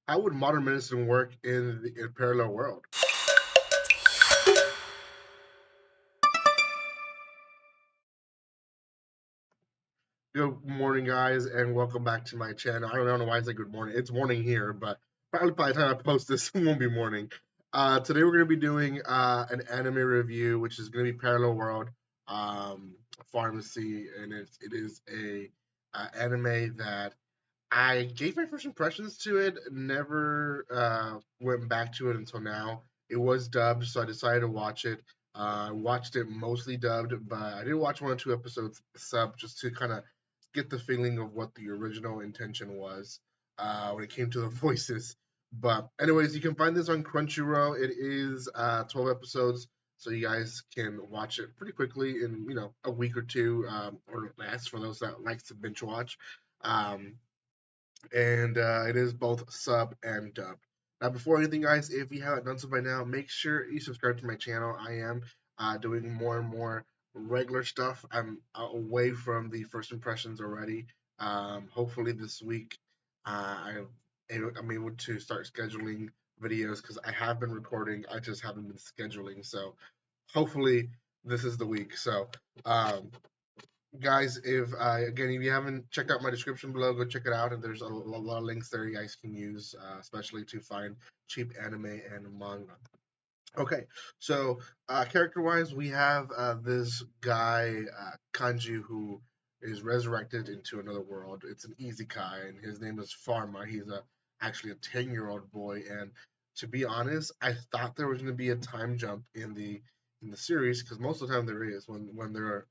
How would modern medicine work in a parallel world? Good morning, guys, and welcome back to my channel. I don't know why I say good morning. It's morning here, but probably by the time I post this, it won't be morning. Today we're going to be doing an anime review, which is going to be Parallel World um, Pharmacy, and it is a anime that I gave my first impressions to it. Never went back to it until now. It was dubbed, so I decided to watch it. I watched it mostly dubbed, but I did watch 1 or 2 episodes sub just to kind of get the feeling of what the original intention was when it came to the voices. But anyways, you can find this on Crunchyroll. It is 12 episodes, so you guys can watch it pretty quickly in a week or two or less for those that likes to binge watch. Um, and it is both sub and dub. Now, before anything, guys, if you haven't done so by now, make sure you subscribe to my channel. I am doing more and more regular stuff. I'm away from the first impressions already. Hopefully, this week I'm able to start scheduling videos because I have been recording. I just haven't been scheduling. So, hopefully, this is the week. So, um, guys, if you haven't checked out my description below, go check it out. And there's a lot of links there you guys can use, especially to find cheap anime and manga. Okay, so character wise, we have this guy, Kanji, who is resurrected into another world. It's an isekai, and his name is Pharma. He's actually a 10-year-old boy, and to be honest, I thought there was going to be a time jump in the series because most of the time there is when they're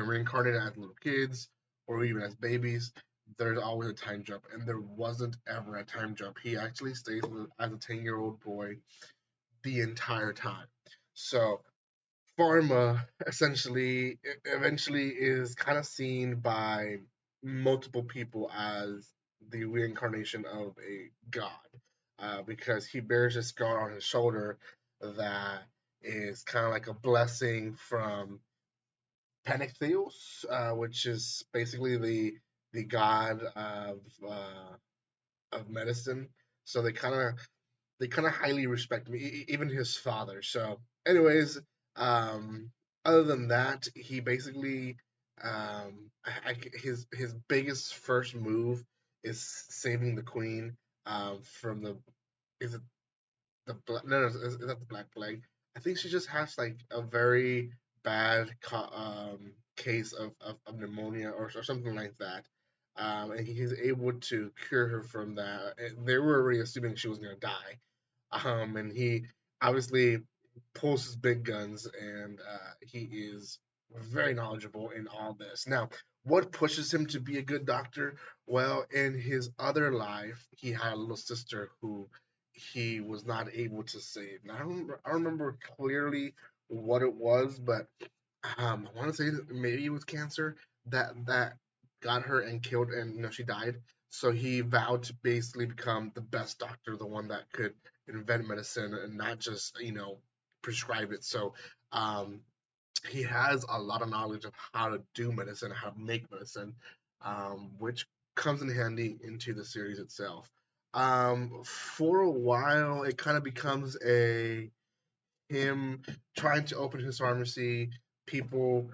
reincarnated as little kids or even as babies. There's always a time jump, and there wasn't ever a time jump. He actually stays as a 10-year-old boy the entire time. So Pharma essentially eventually is kind of seen by multiple people as the reincarnation of a god because he bears a scar on his shoulder that is kind of like a blessing from Panactheos, which is basically the god of medicine. So they kind of highly respect me, even his father. So, anyways, um, other than that, he basically his biggest first move is saving the queen from the is it the no, no, is that the Black Plague? I think she just has like a very bad case of pneumonia or something like that. And he's able to cure her from that. And they were already assuming she was gonna die. And he obviously pulls his big guns, and he is very knowledgeable in all this. Now, what pushes him to be a good doctor? Well, in his other life, he had a little sister who he was not able to save. Now, I don't remember clearly what it was, but I want to say that maybe it was cancer that got her and killed, and she died. So he vowed to basically become the best doctor, the one that could invent medicine and not just prescribe it. So um, he has a lot of knowledge of how to do medicine, how to make medicine, which comes in handy into the series itself. For a while, it kind of becomes a him trying to open his pharmacy. People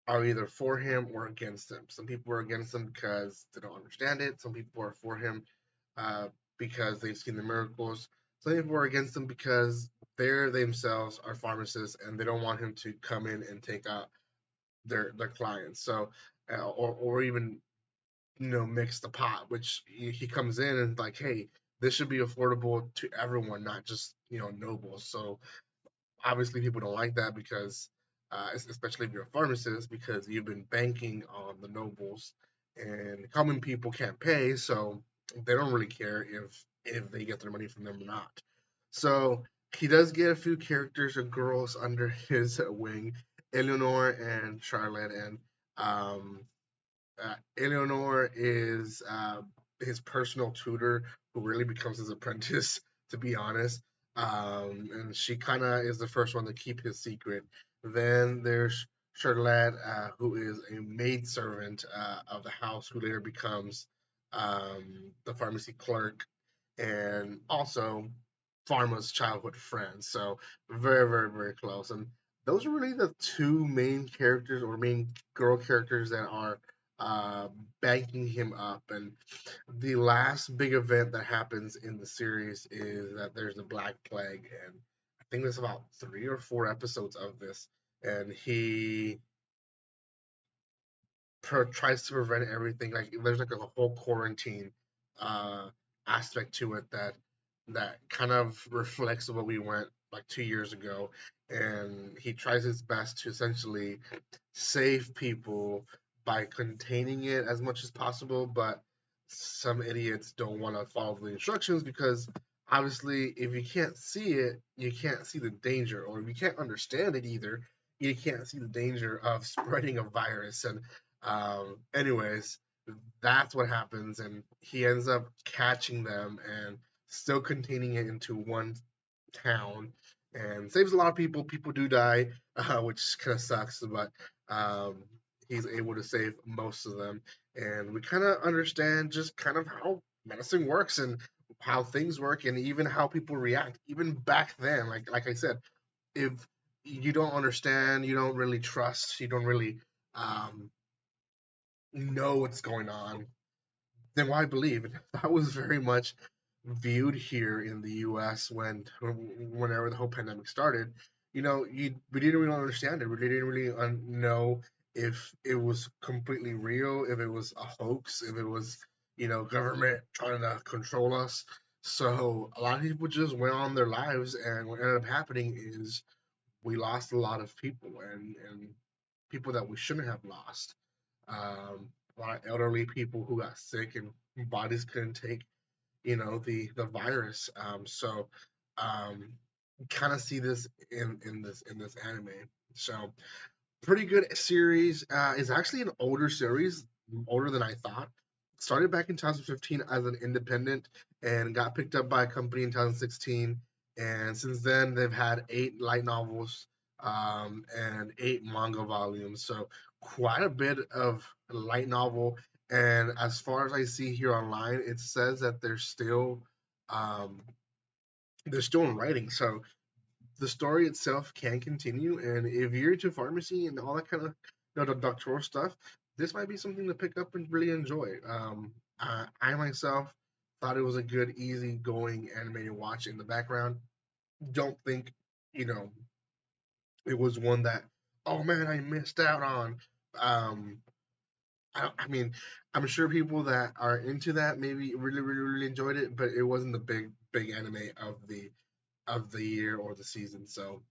are either for him or against him. Some people are against him because they don't understand it. Some people are for him uh, because they've seen the miracles. Some people are against him because they themselves are pharmacists and they don't want him to come in and take out their clients. So, or even mix the pot, which he comes in and like, hey, this should be affordable to everyone, not just nobles. So obviously people don't like that because especially if you're a pharmacist because you've been banking on the nobles and common people can't pay, so they don't really care if they get their money from them or not. So he does get a few characters or girls under his wing, Eleanor and Charlotte. And um, Eleanor is his personal tutor who really becomes his apprentice, to be honest. And she kind of is the first one to keep his secret. Then there's Charlotte, who is a maidservant of the house, who later becomes the pharmacy clerk. and also Pharma's childhood friend. So very, very, very close. And those are really the two main characters or main girl characters that are uh, banking him up. And the last big event that happens in the series is that there's the Black Plague, and I think there's about 3 or 4 episodes of this, and he tries to prevent everything. Like there's like a whole quarantine uh, aspect to it that kind of reflects what we went like 2 years ago, and he tries his best to essentially save people by containing it as much as possible. But some idiots don't want to follow the instructions because obviously, if you can't see it, you can't see the danger, or if you can't understand it either, you can't see the danger of spreading a virus. And anyways, that's what happens, and he ends up catching them and still containing it into one town, and saves a lot of people. People do die, which kind of sucks, but um, he's able to save most of them, and we kind of understand just kind of how medicine works and how things work, and even how people react. Even back then, like I said, if you don't understand, you don't really trust, you don't really um, know what's going on, then why believe? That was very much viewed here in the U.S. Whenever the whole pandemic started. We didn't really understand it. We didn't really know if it was completely real, if it was a hoax, if it was government trying to control us. So a lot of people just went on their lives, and what ended up happening is we lost a lot of people, and people that we shouldn't have lost. A lot of elderly people who got sick and bodies couldn't take, the virus. So um, kind of see this in this anime. So pretty good series. It's actually an older series, older than I thought. Started back in 2015 as an independent and got picked up by a company in 2016. And since then, they've had 8 light novels and 8 manga volumes. So quite a bit of light novel. And as far as I see here online, it says that um, they're still in writing. So the story itself can continue. And if you're into pharmacy and all that kind of the doctoral stuff, this might be something to pick up and really enjoy. I myself thought it was a good, easy going anime to watch in the background. Don't think, you know, it was one that, oh man, I missed out on. Um, I mean, I'm sure people that are into that maybe really, really, really enjoyed it, but it wasn't the big anime of the year or the season. So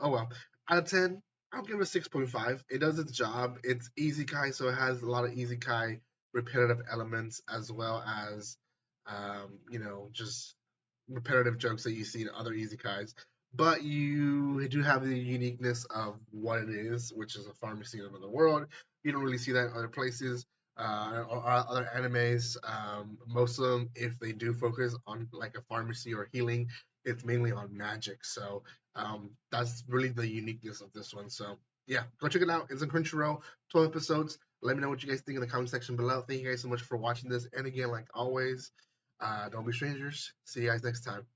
oh well. Out of 10, I'll give it a 6.5. It does its job. It's isekai, so it has a lot of isekai repetitive elements as well as, just repetitive jokes that you see in other isekais. But you do have the uniqueness of what it is, which is a pharmacy in another world. You don't really see that in other places or other animes. Most of them, if they do focus on like a pharmacy or healing, it's mainly on magic. So that's really the uniqueness of this one. So yeah, go check it out. It's on Crunchyroll, 12 episodes. Let me know what you guys think in the comment section below. Thank you guys so much for watching this. And again, like always, don't be strangers. See you guys next time.